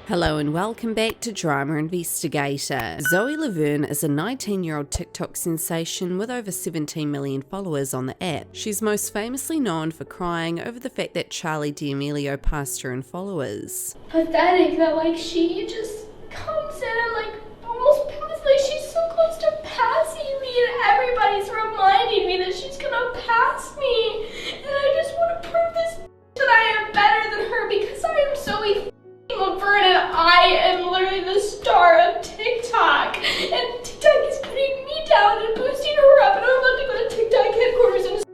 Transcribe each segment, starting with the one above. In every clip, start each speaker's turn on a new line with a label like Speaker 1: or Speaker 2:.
Speaker 1: Hello and welcome back to Drama Investigator. Zoe Laverne is a 19-year-old TikTok sensation with over 17 million followers on the app. She's most famously known for crying over the fact that Charli D'Amelio passed her in followers.
Speaker 2: Pathetic that she just comes in and almost passes, she's so close to passing me and everybody's reminding me that she's gonna pass me. And I just want to prove this that I am better than her because I am Zoe Laverne and I am literally the star of TikTok. And TikTok is putting me down and boosting her up, and I'm about to go to TikTok headquarters and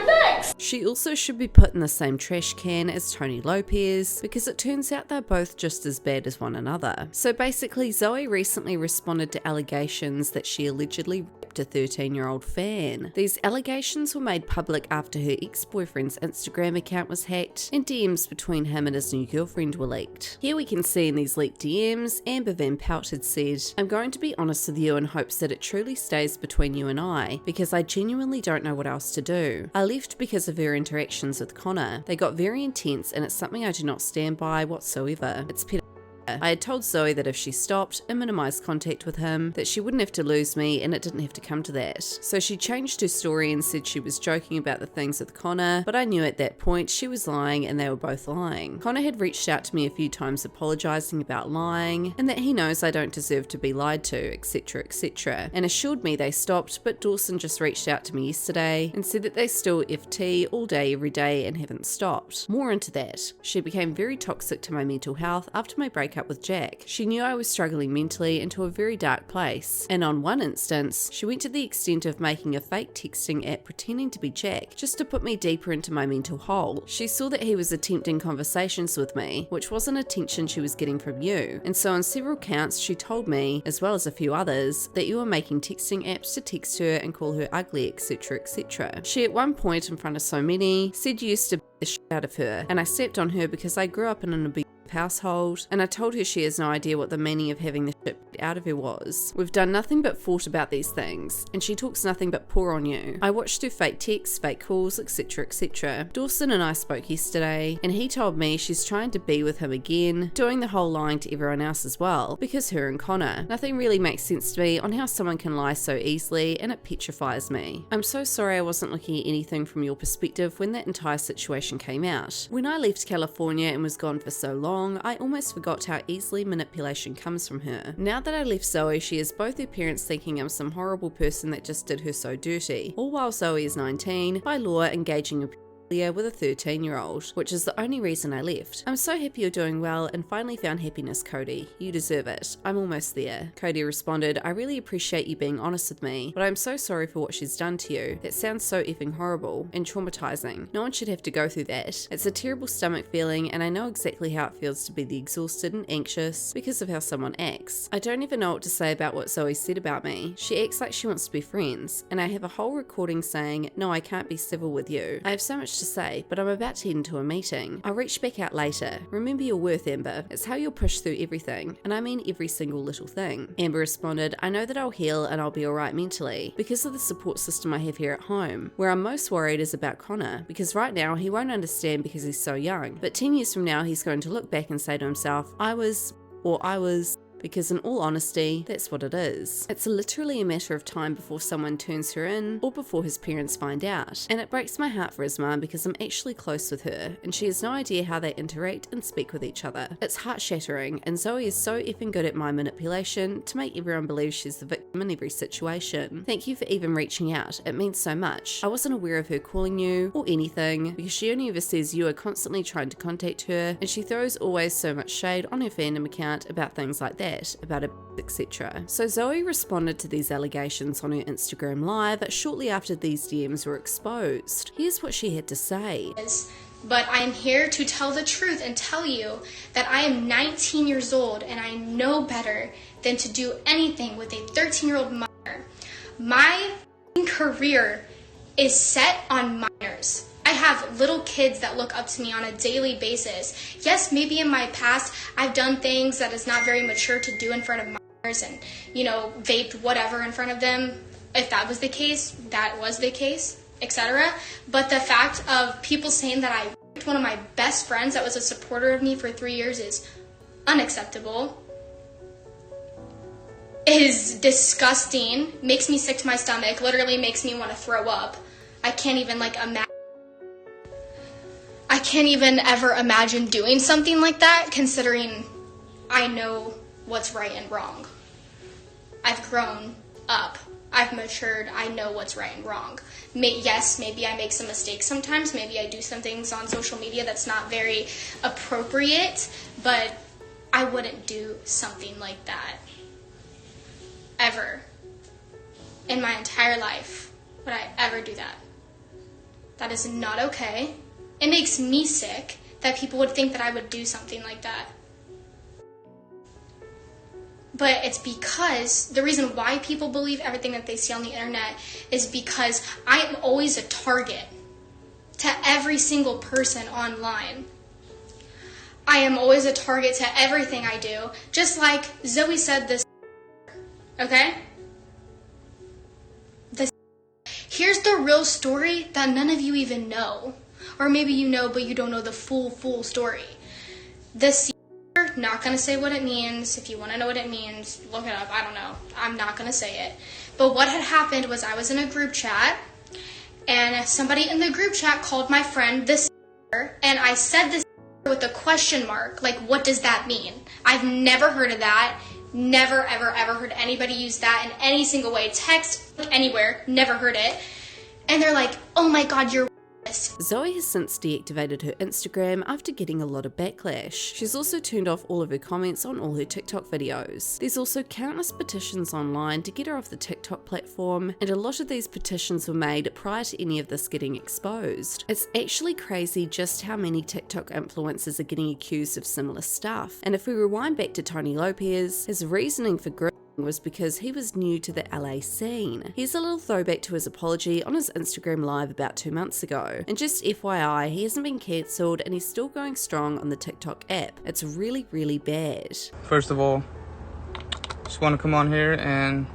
Speaker 2: next.
Speaker 1: She also should be put in the same trash can as Tony Lopez because it turns out they're both just as bad as one another. So basically, Zoe recently responded to allegations that she allegedly raped a 13-year-old fan. These allegations were made public after her ex-boyfriend's Instagram account was hacked and DMs between him and his new girlfriend were leaked. Here we can see in these leaked DMs, Amber Van Pelt had said, "I'm going to be honest with you in hopes that it truly stays between you and I because I genuinely don't know what else to do. I left because of her interactions with Connor. They got very intense and it's something I do not stand by whatsoever. It's pedophilia. I had told Zoe that if she stopped and minimized contact with him, that she wouldn't have to lose me and it didn't have to come to that. So she changed her story and said she was joking about the things with Connor, but I knew at that point she was lying and they were both lying. Connor had reached out to me a few times apologizing about lying and that he knows I don't deserve to be lied to, etc, etc, and assured me they stopped, but Dawson just reached out to me yesterday and said that they still FT all day every day and haven't stopped. More into that. She became very toxic to my mental health after my breakup with Jack. She knew I was struggling mentally into a very dark place, and on one instance, she went to the extent of making a fake texting app pretending to be Jack, just to put me deeper into my mental hole. She saw that he was attempting conversations with me, which wasn't attention she was getting from you, and so on several counts she told me, as well as a few others, that you were making texting apps to text her and call her ugly, etc, etc. She at one point in front of so many said you used to beat the shit out of her, and I stepped on her because I grew up in an abusive household, and I told her she has no idea what the meaning of having the shit out of her was. We've done nothing but fought about these things, and she talks nothing but poor on you. I watched her fake texts, fake calls, etc, etc. Dawson and I spoke yesterday, and he told me she's trying to be with him again, doing the whole lying to everyone else as well, because her and Connor. Nothing really makes sense to me on how someone can lie so easily, and it petrifies me. I'm so sorry I wasn't looking at anything from your perspective when that entire situation came out. When I left California and was gone for so long, I almost forgot how easily manipulation comes from her. Now that I left Zoe, she has both her parents thinking I'm some horrible person that just did her so dirty, all while Zoe is 19, by law engaging a with a 13-year-old, which is the only reason I left. I'm so happy you're doing well and finally found happiness, Cody. You deserve it. I'm almost there. Cody responded, I really appreciate you being honest with me, but I'm so sorry for what she's done to you. That sounds so effing horrible and traumatizing. No one should have to go through that. It's a terrible stomach feeling and I know exactly how it feels to be the exhausted and anxious because of how someone acts. I don't even know what to say about what Zoe said about me. She acts like she wants to be friends, and I have a whole recording saying, no, I can't be civil with you. I have so much to say, but I'm about to head into a meeting. I'll reach back out later. Remember your worth, Amber. It's how you'll push through everything, and I mean every single little thing. Amber responded, I know that I'll heal and I'll be alright mentally because of the support system I have here at home. Where I'm most worried is about Connor, because right now he won't understand because he's so young, but 10 years from now he's going to look back and say to himself, I was, because in all honesty, that's what it is. It's literally a matter of time before someone turns her in or before his parents find out. And it breaks my heart for his mum because I'm actually close with her and she has no idea how they interact and speak with each other. It's heart-shattering, and Zoe is so effing good at mind manipulation to make everyone believe she's the victim in every situation. Thank you for even reaching out. It means so much. I wasn't aware of her calling you or anything because she only ever says you are constantly trying to contact her, and she throws always so much shade on her fandom account about things like that, about a etc. So Zoe responded to these allegations on her Instagram live shortly after these DMs were exposed. Here's what she had to say.
Speaker 2: But I am here to tell the truth and tell you that I am 19 years old and I know better than to do anything with a 13-year-old minor. My career is set on minors. I have little kids that look up to me on a daily basis. Yes, maybe in my past I've done things that is not very mature to do in front of minors and, vaped whatever in front of them. If that was the case, that was the case, etc. But the fact of people saying that I raped one of my best friends that was a supporter of me for 3 years is unacceptable, is disgusting, makes me sick to my stomach, literally makes me want to throw up. I can't even ever imagine doing something like that, considering I know what's right and wrong. I've grown up. I've matured. I know what's right and wrong. Yes, maybe I make some mistakes sometimes. Maybe I do some things on social media that's not very appropriate, but I wouldn't do something like that. Ever. In my entire life would I ever do that. That is not okay. It makes me sick that people would think that I would do something like that. But it's because the reason why people believe everything that they see on the internet is because I am always a target to every single person online. I am always a target to everything I do, just like Zoe said this, okay? Here's the real story that none of you even know. Or maybe you know, but you don't know the full story. This not going to say what it means. If you want to know what it means, look it up. I don't know. I'm not going to say it. But what had happened was I was in a group chat, and somebody in the group chat called my friend this, and I said this with a question mark. Like, what does that mean? I've never heard of that. Never, ever, ever heard anybody use that in any single way. Text, anywhere. Never heard it. And they're like, oh my God, you're
Speaker 1: Zoe has since deactivated her Instagram after getting a lot of backlash. She's also turned off all of her comments on all her TikTok videos. There's also countless petitions online to get her off the TikTok platform, and a lot of these petitions were made prior to any of this getting exposed. It's actually crazy just how many TikTok influencers are getting accused of similar stuff. And if we rewind back to Tony Lopez, his reasoning for was because he was new to the LA scene. Here's a little throwback to his apology on his Instagram live about 2 months ago. And just FYI, he hasn't been cancelled and he's still going strong on the TikTok app. It's really, really bad.
Speaker 3: First of all, just want to come on here and,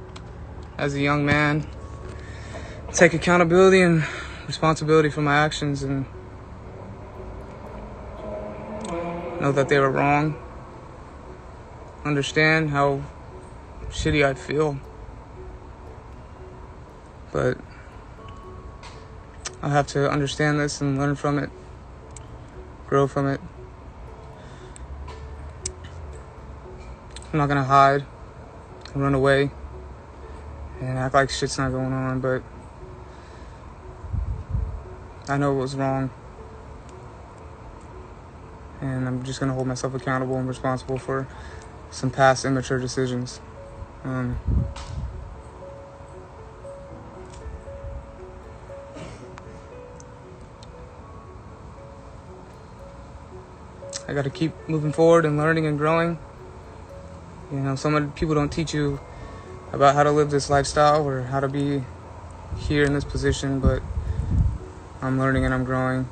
Speaker 3: as a young man, take accountability and responsibility for my actions and know that they were wrong. Understand how shitty I feel, but I have to understand this and learn from it, grow from it. I'm not gonna hide and run away and act like shit's not going on, but I know it was wrong, and I'm just gonna hold myself accountable and responsible for some past immature decisions. I got to keep moving forward and learning and growing. You know, some people don't teach you about how to live this lifestyle or how to be here in this position, but I'm learning and I'm growing,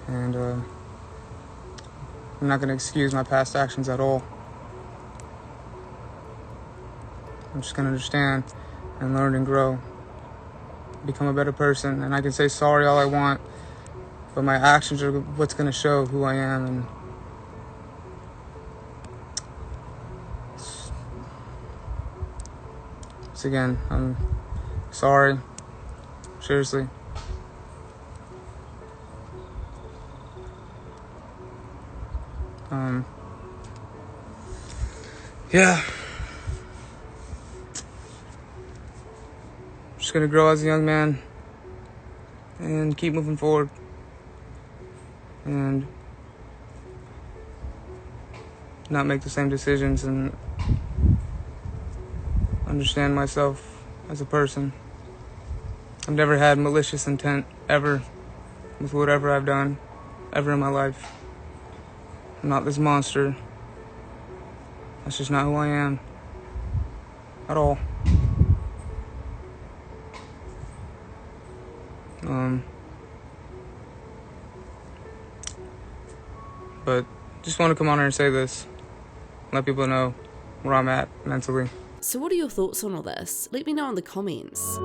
Speaker 3: and I'm not going to excuse my past actions at all. I'm just going to understand and learn and grow, become a better person. And I can say sorry all I want, but my actions are what's going to show who I am. And so again, I'm sorry. Seriously. Yeah. Just gonna grow as a young man and keep moving forward and not make the same decisions and understand myself as a person. I've never had malicious intent ever with whatever I've done ever in my life. I'm not this monster. That's just not who I am at all. But just want to come on here and say this, let people know where I'm at mentally.
Speaker 1: So what are your thoughts on all this? Let me know in the comments.